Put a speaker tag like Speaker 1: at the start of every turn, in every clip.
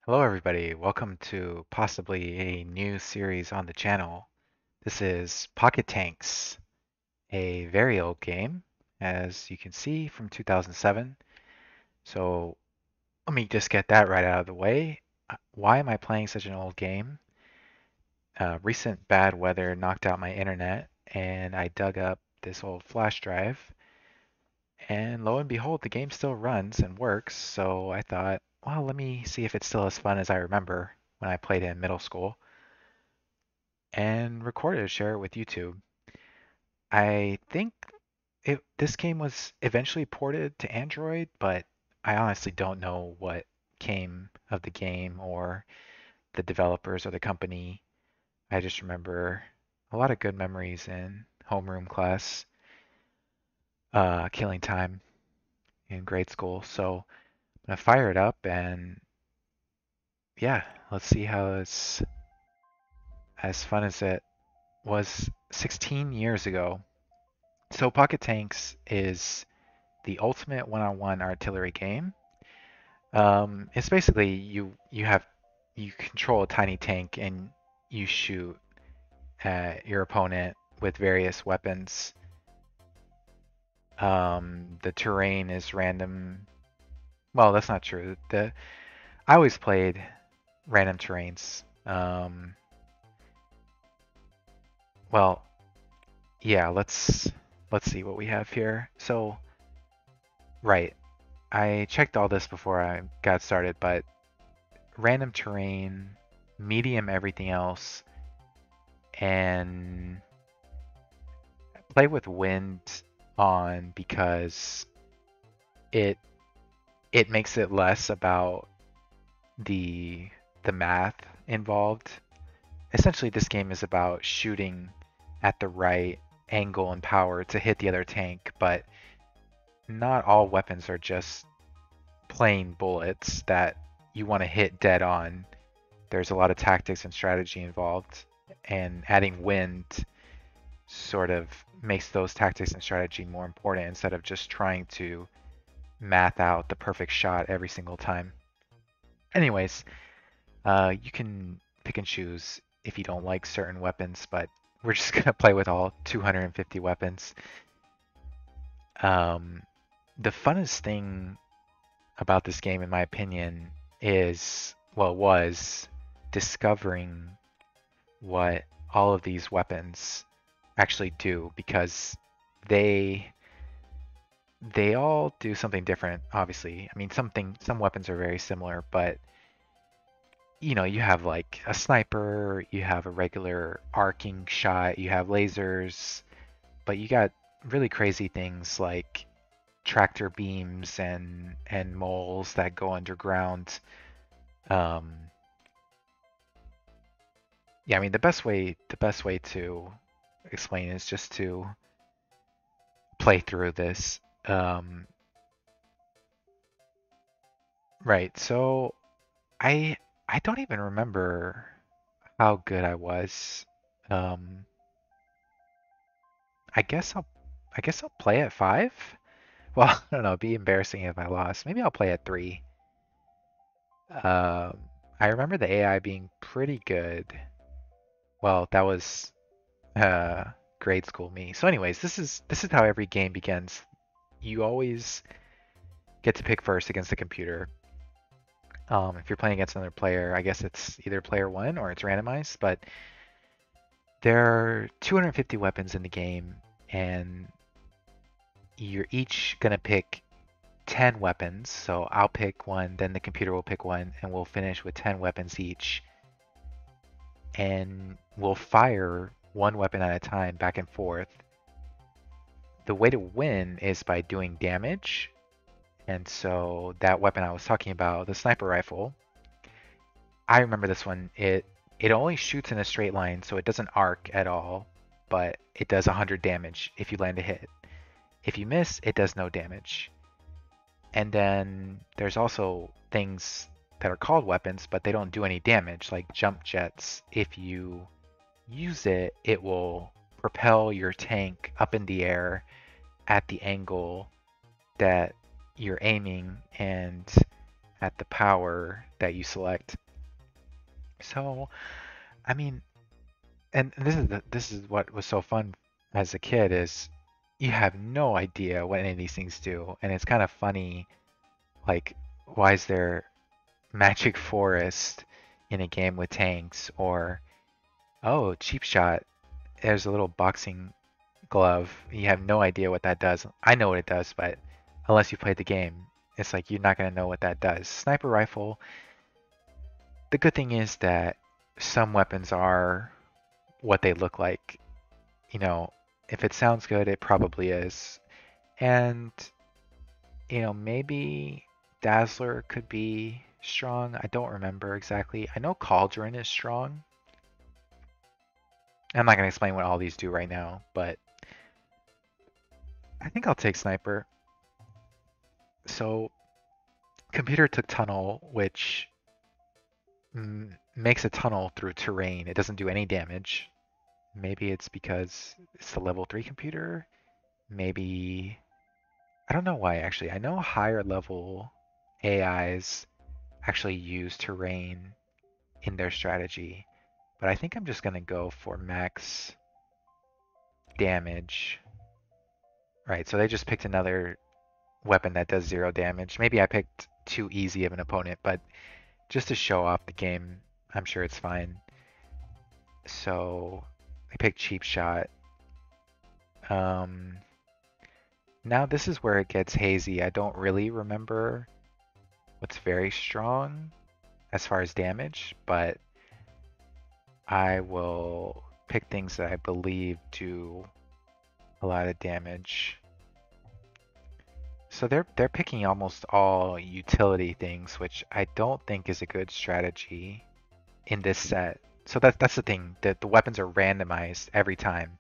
Speaker 1: Hello everybody, welcome to possibly a new series on the channel. This is Pocket Tanks, a very old game, as you can see from 2007. So let me just get that right out of the way. Why am I playing such an old game? Recent bad weather knocked out my internet and I dug up this old flash drive and lo and behold the game still runs and works. So I thought, well, let me see if it's still as fun as I remember when I played it in middle school, and record it, share it with YouTube. I think this game was eventually ported to Android, but I honestly don't know what came of the game or the developers or the company. I just remember a lot of good memories in homeroom class, killing time in grade school. So I'm gonna fire it up and yeah, let's see how it's as fun as it was 16 years ago. So Pocket Tanks is the ultimate one-on-one artillery game. It's basically you control a tiny tank and you shoot at your opponent with various weapons. The terrain is random. Well, that's not true. The I always played random terrains. Well, yeah, let's see what we have here. So, right, I checked all this before I got started, but random terrain, medium everything else, and play with wind on because it it makes it less about the the math involved. Essentially, this game is about shooting at the right angle and power to hit the other tank, but not all weapons are just plain bullets that you want to hit dead on. There's a lot of tactics and strategy involved, and adding wind sort of makes those tactics and strategy more important instead of just trying to math out the perfect shot every single time. Anyways, you can pick and choose if you don't like certain weapons, but we're just gonna play with all 250 weapons. Um, the funnest thing about this game, in my opinion, was discovering what all of these weapons actually do because they they all do something different, obviously. I mean, some weapons are very similar, but you have like a sniper, you have a regular arcing shot, you have lasers, but you got really crazy things like tractor beams and moles that go underground. Um, yeah, I mean the best way to explain is just to play through this. Um, right, so I I don't even remember how good I was. Um, I guess I'll I guess I'll play at 5. Well, I don't know, it'd be embarrassing if I lost. Maybe I'll play at 3. Um, I remember the AI being pretty good. Well, that was uh grade school me. So anyways, this is how every game begins. You always get to pick first against the computer. If you're playing against another player, I guess it's either player one or it's randomized, but there are 250 weapons in the game, and you're each gonna pick 10 weapons. So I'll pick one, then the computer will pick one, and we'll finish with 10 weapons each. And we'll fire one weapon at a time back and forth. The way to win is by doing damage. And so that weapon I was talking about, the sniper rifle, I remember this one. It only shoots in a straight line, so it doesn't arc at all, but it does 100 damage if you land a hit. If you miss, it does no damage. And then there's also things that are called weapons, but they don't do any damage, like jump jets. If you use it, it will propel your tank up in the air at the angle that you're aiming, and at the power that you select. So, I mean, and this is what was so fun as a kid is you have no idea what any of these things do, and it's kind of funny. Like, why is there magic forest in a game with tanks? Or oh, cheap shot. There's a little boxing glove. You have no idea what that does. I know what it does, but unless you played the game, it's like you're not gonna know what that does. Sniper rifle. The good thing is that some weapons are what they look like. You know, if it sounds good, it probably is. And, maybe Dazzler could be strong. I don't remember exactly. I know Cauldron is strong. I'm not going to explain what all these do right now, but I think I'll take Sniper. So, Computer took Tunnel, which makes a tunnel through terrain. It doesn't do any damage. Maybe it's because it's the level 3 computer. Maybe I don't know why actually. I know higher level AIs actually use terrain in their strategy, but I think I'm just gonna go for max damage. Right, so they just picked another weapon that does 0 damage. Maybe I picked too easy of an opponent, but just to show off the game, I'm sure it's fine. So I picked Cheap Shot. Um, Now this is where it gets hazy. I don't really remember what's very strong as far as damage, but I will pick things that I believe do a lot of damage. So they're picking almost all utility things, which I don't think is a good strategy in this set. So that's the thing, that the weapons are randomized every time.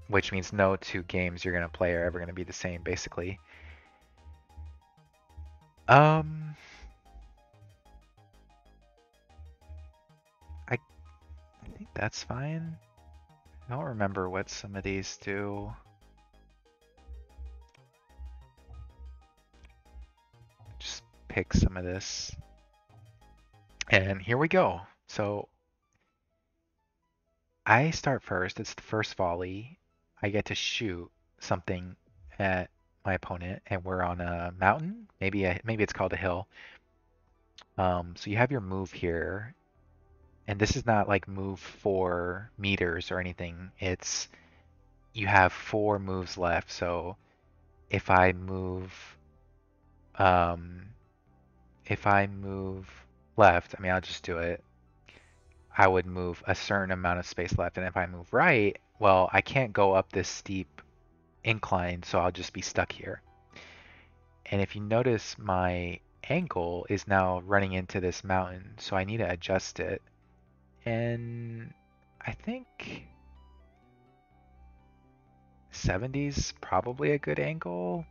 Speaker 1: Which means no two games you're gonna play are ever gonna be the same, basically. Um, I think that's fine. I don't remember what some of these do. Just pick some of this. And here we go. So I start first. It's the first volley. I get to shoot something at my opponent, and we're on a mountain. Maybe it's called a hill. So you have your move here, and this is not like move 4 meters or anything. It's you have 4 moves left. So if I move, um, if I move left, I mean I'll just do it. I would move a certain amount of space left, and if I move right, well, I can't go up this steep incline, so I'll just be stuck here. And if you notice, my angle is now running into this mountain, so I need to adjust it. And I think 70's probably a good angle.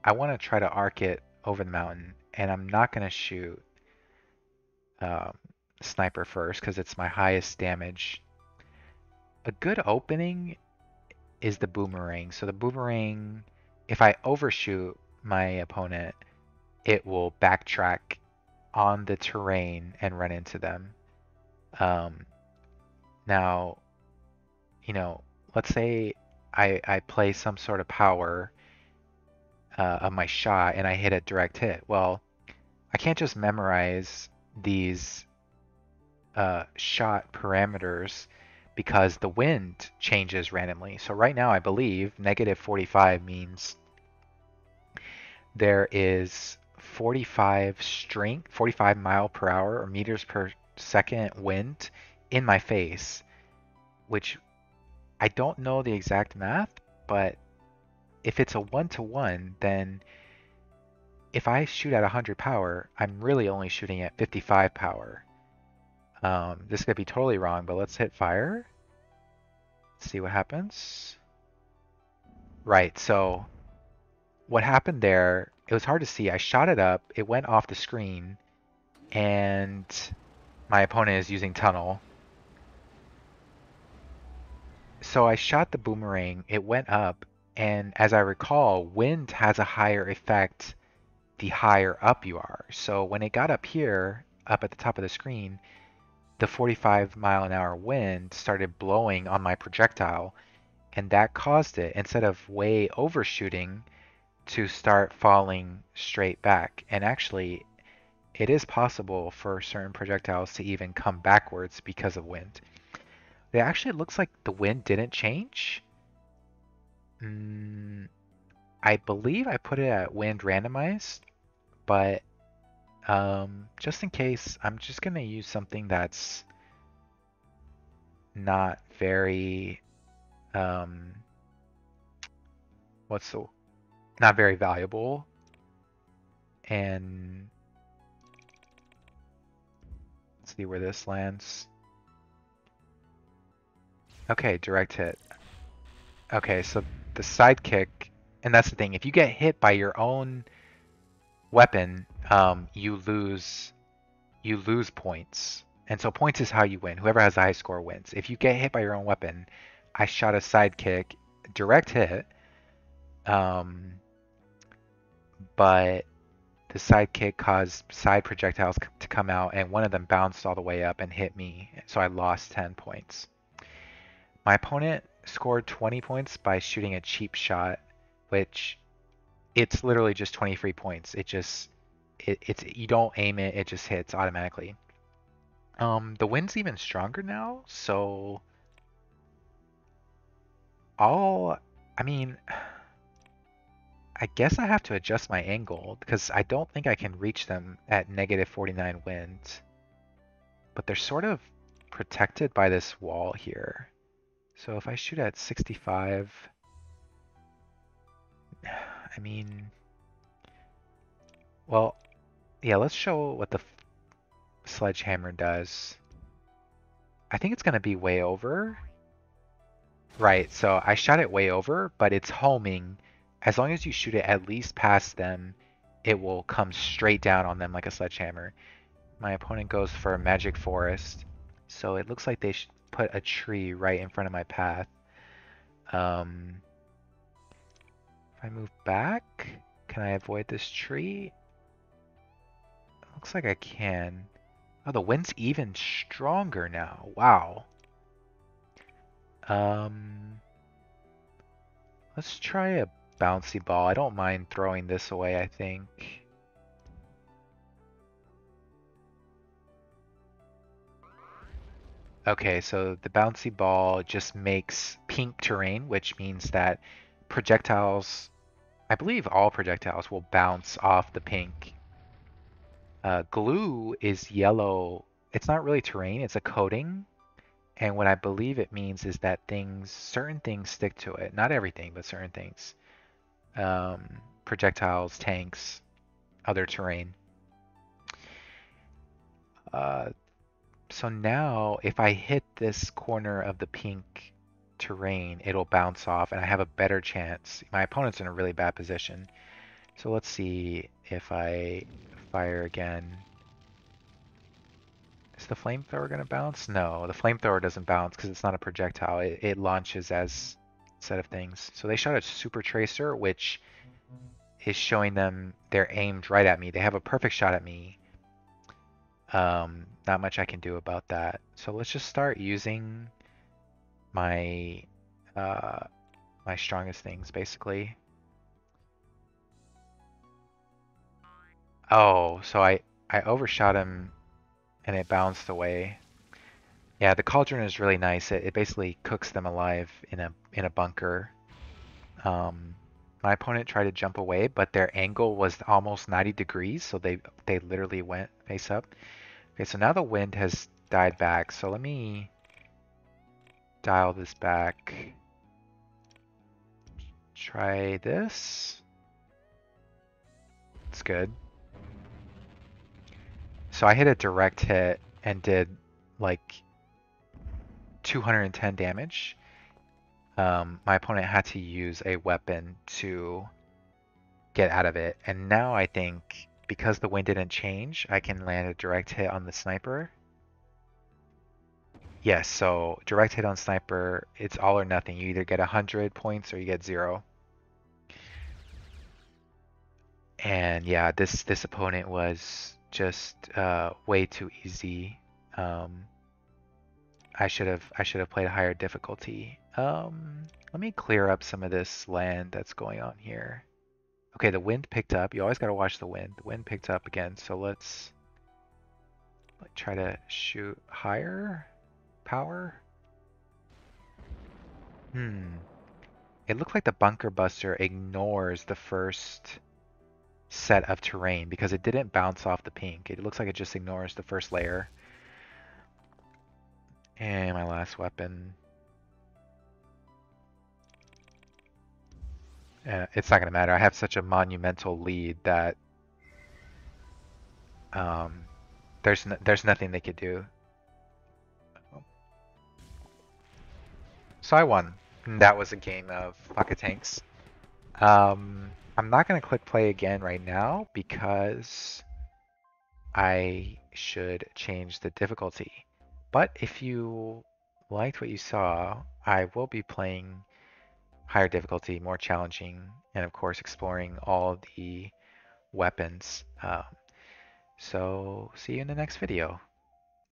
Speaker 1: I want to try to arc it over the mountain, and I'm not going to shoot um, Sniper first because it's my highest damage. A good opening is the boomerang. So the boomerang, if I overshoot my opponent, it will backtrack on the terrain and run into them. Now, let's say I play some sort of power of my shot and I hit a direct hit. Well, I can't just memorize these shot parameters because the wind changes randomly. So right now I believe -45 means there is 45 strength, 45 mile per hour or meters per second wind in my face, which I don't know the exact math, but if it's a 1-to-1, then if I shoot at 100 power, I'm really only shooting at 55 power. This could be totally wrong, but let's hit fire. See what happens. Right, so what happened there, it was hard to see. I shot it up, it went off the screen, and my opponent is using tunnel. So I shot the boomerang, it went up, and as I recall, wind has a higher effect the higher up you are. So when it got up here, up at the top of the screen, the 45-mile-an-hour wind started blowing on my projectile, and that caused it, instead of way overshooting, to start falling straight back. And actually, it is possible for certain projectiles to even come backwards because of wind. It actually looks like the wind didn't change. I believe I put it at wind randomized, but just in case, I'm just gonna use something that's not very um, not very valuable, and let's see where this lands. Okay, direct hit. Okay, so the sidekick, and that's the thing, if you get hit by your own weapon, you lose points. And so points is how you win. Whoever has the high score wins. If you get hit by your own weapon, I shot a sidekick, direct hit, but the sidekick caused side projectiles to come out, and one of them bounced all the way up and hit me, so I lost 10 points. My opponent scored 20 points by shooting a cheap shot, which it's literally just 23 points. It's you don't aim it, it just hits automatically. The wind's even stronger now, so I mean, I guess I have to adjust my angle because I don't think I can reach them at negative 49 wind. But they're sort of protected by this wall here. So if I shoot at 65, I mean, well, yeah, let's show what the sledgehammer does. I think it's going to be way over. Right, so I shot it way over, but it's homing. As long as you shoot it at least past them, it will come straight down on them like a sledgehammer. My opponent goes for a magic forest, so it looks like they should put a tree right in front of my path. If I move back, can I avoid this tree? Looks like I can. Oh, the wind's even stronger now. Wow. Let's try a bouncy ball. I don't mind throwing this away, I think. Okay, so the bouncy ball just makes pink terrain, which means that projectiles, I believe all projectiles will bounce off the pink. Glue is yellow. It's not really terrain, it's a coating. And what I believe it means is that certain things stick to it. Not everything, but certain things. Projectiles, tanks, other terrain. So now if I hit this corner of the pink terrain, it'll bounce off and I have a better chance. My opponent's in a really bad position. So let's see if I fire again. Is the flamethrower going to bounce? No, the flamethrower doesn't bounce because it's not a projectile. It launches as a set of things. So they shot a super tracer, which is showing them they're aimed right at me. They have a perfect shot at me. Not much I can do about that. So let's just start using my my strongest things, basically. Oh, so I overshot him and it bounced away. Yeah, the cauldron is really nice. It basically cooks them alive in a bunker. My opponent tried to jump away, but their angle was almost 90 degrees, so they literally went face up. Okay, so now the wind has died back, so let me dial this back. Try this. It's good. So I hit a direct hit and did like 210 damage. My opponent had to use a weapon to get out of it. And now I think because the wind didn't change, I can land a direct hit on the sniper. Yes, so direct hit on sniper, it's all or nothing. You either get 100 points or you get 0. And yeah, this opponent was just way too easy. Um, I should have played a higher difficulty. Let me clear up some of this land that's going on here. Okay, the wind picked up. You always got to watch the wind. The wind picked up again, so let's try to shoot higher power. Hmm. It looked like the bunker buster ignores the first set of terrain because it didn't bounce off the pink. It looks like it just ignores the first layer. And my last weapon. It's not going to matter. I have such a monumental lead that um, there's nothing they could do. So I won. And that was a game of Pocket Tanks. I'm not going to click play again right now because I should change the difficulty. But if you liked what you saw, I will be playing higher difficulty, more challenging, and of course exploring all the weapons. So see you in the next video.